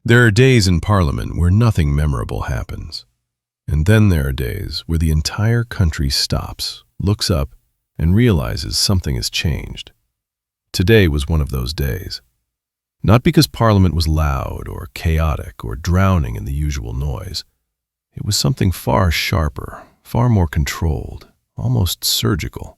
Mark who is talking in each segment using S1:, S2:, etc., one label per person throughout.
S1: There are days in Parliament where nothing memorable happens. And then there are days where the entire country stops, looks up, and realizes something has changed. Today was one of those days. Not because Parliament was loud or chaotic or drowning in the usual noise. It was something far sharper, far more controlled, almost surgical.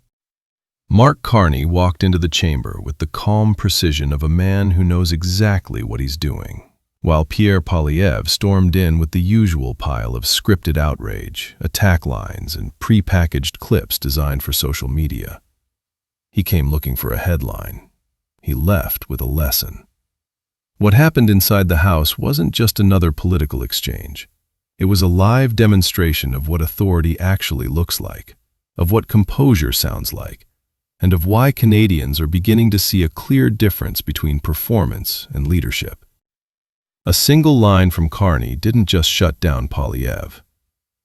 S1: Mark Carney walked into the chamber with the calm precision of a man who knows exactly what he's doing, while Pierre Poilievre stormed in with the usual pile of scripted outrage, attack lines, and pre-packaged clips designed for social media. He came looking for a headline. He left with a lesson. What happened inside the House wasn't just another political exchange. It was a live demonstration of what authority actually looks like, of what composure sounds like, and of why Canadians are beginning to see a clear difference between performance and leadership. A single line from Carney didn't just shut down Poilievre.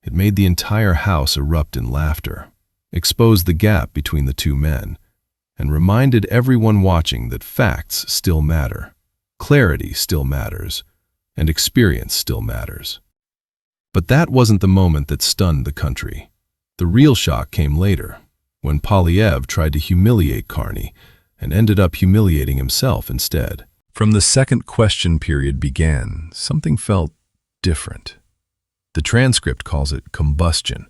S1: It made the entire House erupt in laughter, exposed the gap between the two men, and reminded everyone watching that facts still matter, clarity still matters, and experience still matters. But that wasn't the moment that stunned the country. The real shock came later, when Poilievre tried to humiliate Carney and ended up humiliating himself instead. From the second question period began, something felt different. The transcript calls it combustion,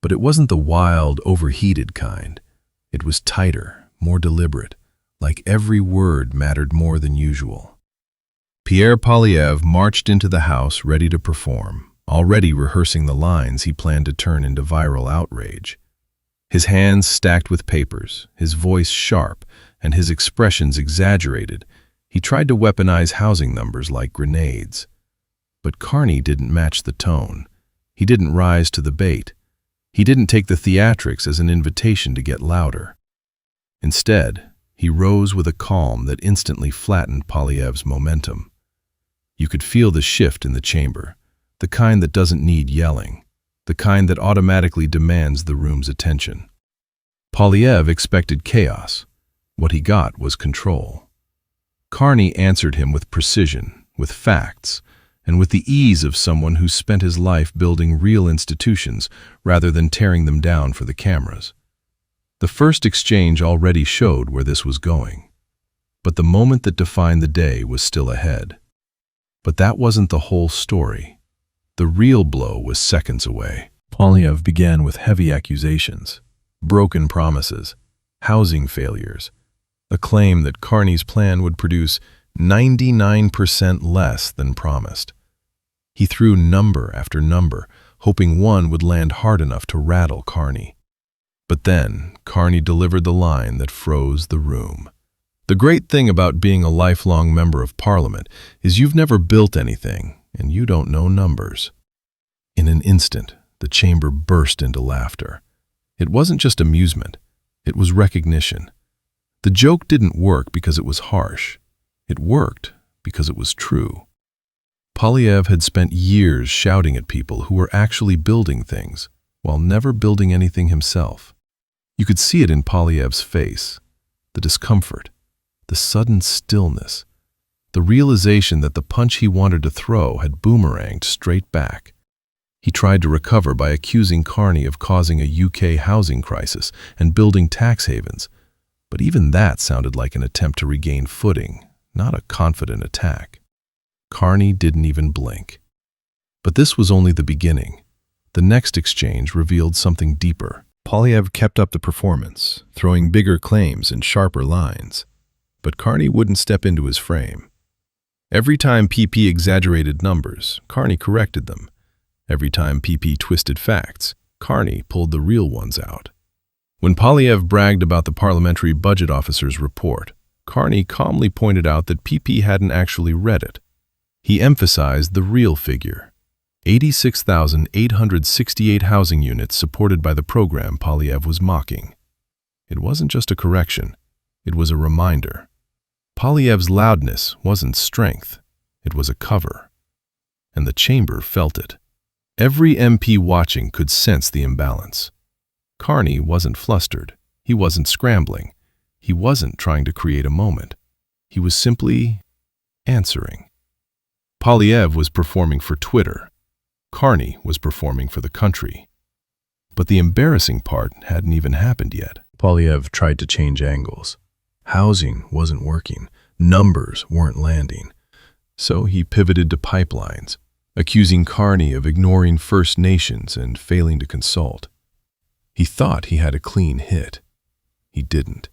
S1: but it wasn't the wild, overheated kind. It was tighter, more deliberate, like every word mattered more than usual. Pierre Poilievre marched into the House ready to perform, already rehearsing the lines he planned to turn into viral outrage. His hands stacked with papers, his voice sharp, and his expressions exaggerated. He tried to weaponize housing numbers like grenades. But Carney didn't match the tone. He didn't rise to the bait. He didn't take the theatrics as an invitation to get louder. Instead, he rose with a calm that instantly flattened Poilievre's momentum. You could feel the shift in the chamber, the kind that doesn't need yelling, the kind that automatically demands the room's attention. Poilievre expected chaos. What he got was control. Carney answered him with precision, with facts, and with the ease of someone who spent his life building real institutions rather than tearing them down for the cameras. The first exchange already showed where this was going. But the moment that defined the day was still ahead. But that wasn't the whole story. The real blow was seconds away. Poilievre began with heavy accusations, broken promises, housing failures, a claim that Carney's plan would produce 99% less than promised. He threw number after number, hoping one would land hard enough to rattle Carney. But then, Carney delivered the line that froze the room. The great thing about being a lifelong member of Parliament is you've never built anything, and you don't know numbers. In an instant, the chamber burst into laughter. It wasn't just amusement, it was recognition. The joke didn't work because it was harsh. It worked because it was true. Poilievre had spent years shouting at people who were actually building things, while never building anything himself. You could see it in Poilievre's face, the discomfort, the sudden stillness, the realization that the punch he wanted to throw had boomeranged straight back. He tried to recover by accusing Carney of causing a UK housing crisis and building tax havens, but even that sounded like an attempt to regain footing, not a confident attack. Carney didn't even blink. But this was only the beginning. The next exchange revealed something deeper. Poilievre kept up the performance, throwing bigger claims and sharper lines. But Carney wouldn't step into his frame. Every time PP exaggerated numbers, Carney corrected them. Every time PP twisted facts, Carney pulled the real ones out. When Poilievre bragged about the parliamentary budget officer's report, Carney calmly pointed out that PP hadn't actually read it. He emphasized the real figure: 86,868 housing units supported by the program Poilievre was mocking. It wasn't just a correction, it was a reminder. Poilievre's loudness wasn't strength, it was a cover. And the chamber felt it. Every MP watching could sense the imbalance. Carney wasn't flustered, he wasn't scrambling, he wasn't trying to create a moment. He was simply answering. Poilievre was performing for Twitter. Carney was performing for the country. But the embarrassing part hadn't even happened yet. Poilievre tried to change angles. Housing wasn't working. Numbers weren't landing. So he pivoted to pipelines, accusing Carney of ignoring First Nations and failing to consult. He thought he had a clean hit. He didn't.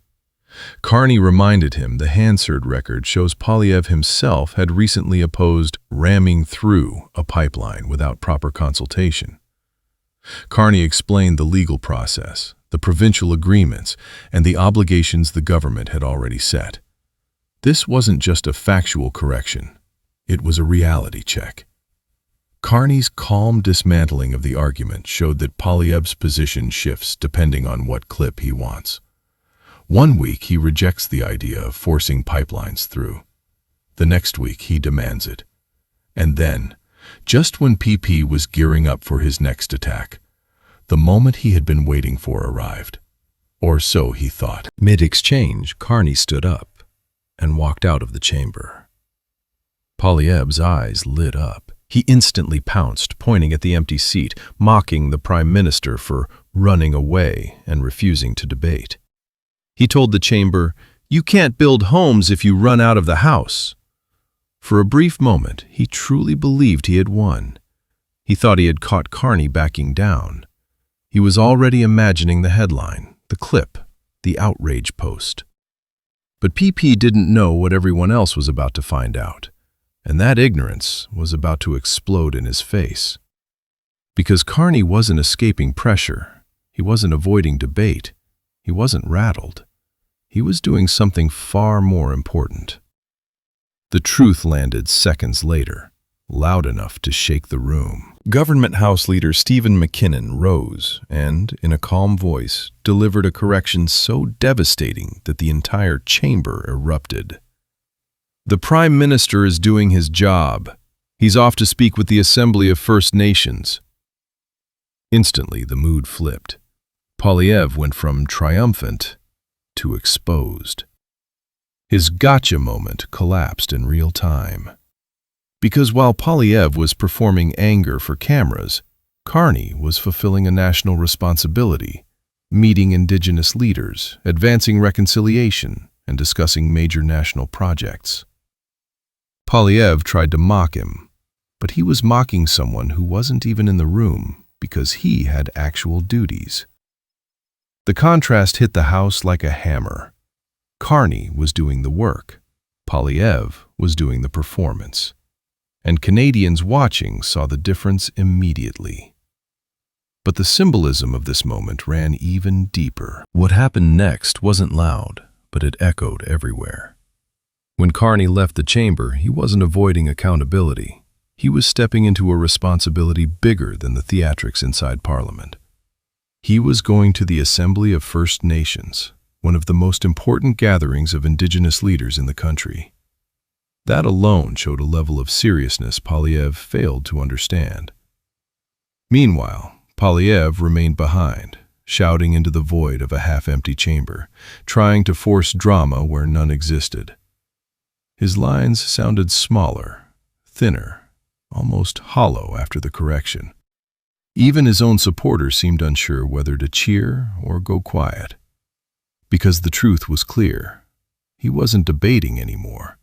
S1: Carney reminded him the Hansard record shows Poilievre himself had recently opposed ramming through a pipeline without proper consultation. Carney explained the legal process, the provincial agreements, and the obligations the government had already set. This wasn't just a factual correction. It was a reality check. Carney's calm dismantling of the argument showed that Poilievre's position shifts depending on what clip he wants. One week he rejects the idea of forcing pipelines through. The next week he demands it. And then, just when PP was gearing up for his next attack, the moment he had been waiting for arrived. Or so he thought. Mid-exchange, Carney stood up and walked out of the chamber. Poilievre's eyes lit up. He instantly pounced, pointing at the empty seat, mocking the Prime Minister for running away and refusing to debate. He told the chamber, "You can't build homes if you run out of the house." For a brief moment, he truly believed he had won. He thought he had caught Carney backing down. He was already imagining the headline, the clip, the outrage post. But PP didn't know what everyone else was about to find out, and that ignorance was about to explode in his face. Because Carney wasn't escaping pressure, he wasn't avoiding debate, he wasn't rattled. He was doing something far more important. The truth landed seconds later, loud enough to shake the room. Government House Leader Stephen McKinnon rose and, in a calm voice, delivered a correction so devastating that the entire chamber erupted. "The Prime Minister is doing his job. He's off to speak with the Assembly of First Nations." Instantly, the mood flipped. Poilievre went from triumphant to exposed. His gotcha moment collapsed in real time. Because while Poilievre was performing anger for cameras, Carney was fulfilling a national responsibility, meeting Indigenous leaders, advancing reconciliation, and discussing major national projects. Poilievre tried to mock him, but he was mocking someone who wasn't even in the room because he had actual duties. The contrast hit the House like a hammer. Carney was doing the work. Poilievre was doing the performance. And Canadians watching saw the difference immediately. But the symbolism of this moment ran even deeper. What happened next wasn't loud, but it echoed everywhere. When Carney left the chamber, he wasn't avoiding accountability. He was stepping into a responsibility bigger than the theatrics inside Parliament. He was going to the Assembly of First Nations, one of the most important gatherings of Indigenous leaders in the country. That alone showed a level of seriousness Poilievre failed to understand. Meanwhile, Poilievre remained behind, shouting into the void of a half-empty chamber, trying to force drama where none existed. His lines sounded smaller, thinner, almost hollow after the correction. Even his own supporters seemed unsure whether to cheer or go quiet. Because the truth was clear. He wasn't debating anymore.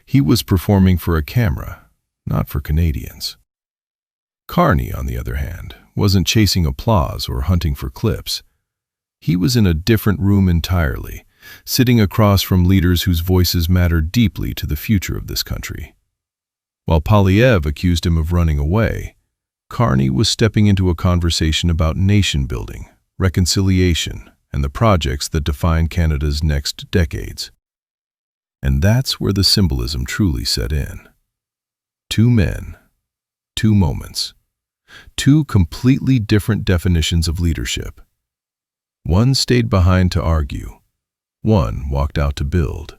S1: He was performing for a camera, not for Canadians. Carney, on the other hand, wasn't chasing applause or hunting for clips. He was in a different room entirely, sitting across from leaders whose voices mattered deeply to the future of this country. While Poilievre accused him of running away, Carney was stepping into a conversation about nation-building, reconciliation, and the projects that define Canada's next decades. And that's where the symbolism truly set in. Two men, two moments, two completely different definitions of leadership. One stayed behind to argue, one walked out to build.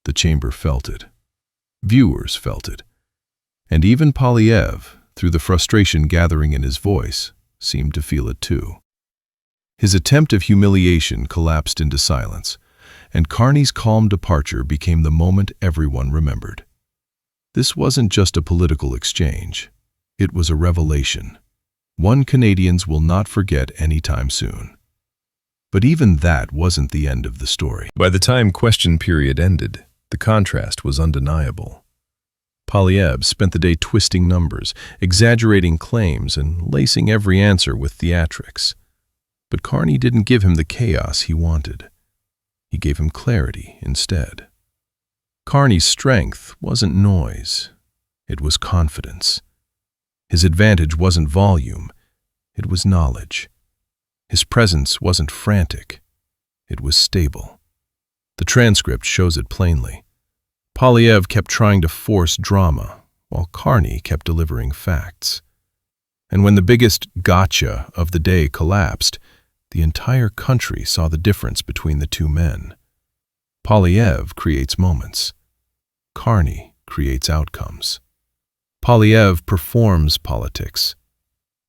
S1: The chamber felt it. Viewers felt it. And even Poilievre, through the frustration gathering in his voice, seemed to feel it too. His attempt of humiliation collapsed into silence, and Carney's calm departure became the moment everyone remembered. This wasn't just a political exchange. It was a revelation. One Canadians will not forget anytime soon. But even that wasn't the end of the story. By the time question period ended, the contrast was undeniable. Poilievre spent the day twisting numbers, exaggerating claims, and lacing every answer with theatrics. But Carney didn't give him the chaos he wanted. He gave him clarity instead. Carney's strength wasn't noise. It was confidence. His advantage wasn't volume. It was knowledge. His presence wasn't frantic. It was stable. The transcript shows it plainly. Poilievre kept trying to force drama, while Carney kept delivering facts. And when the biggest gotcha of the day collapsed, the entire country saw the difference between the two men. Poilievre creates moments. Carney creates outcomes. Poilievre performs politics.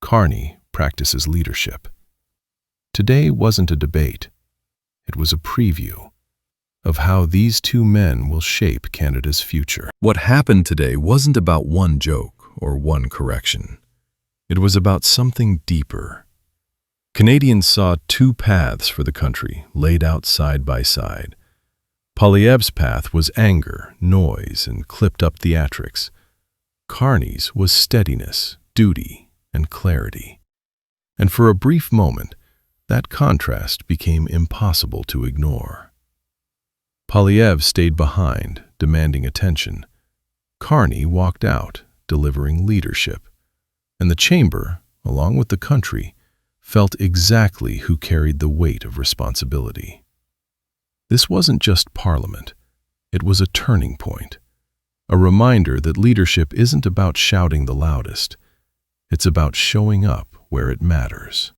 S1: Carney practices leadership. Today wasn't a debate. It was a preview of how these two men will shape Canada's future. What happened today wasn't about one joke or one correction. It was about something deeper. Canadians saw two paths for the country laid out side by side. Poilievre's path was anger, noise, and clipped-up theatrics. Carney's was steadiness, duty, and clarity. And for a brief moment, that contrast became impossible to ignore. Poilievre stayed behind, demanding attention. Carney walked out, delivering leadership. And the chamber, along with the country, felt exactly who carried the weight of responsibility. This wasn't just Parliament. It was a turning point, a reminder that leadership isn't about shouting the loudest. It's about showing up where it matters.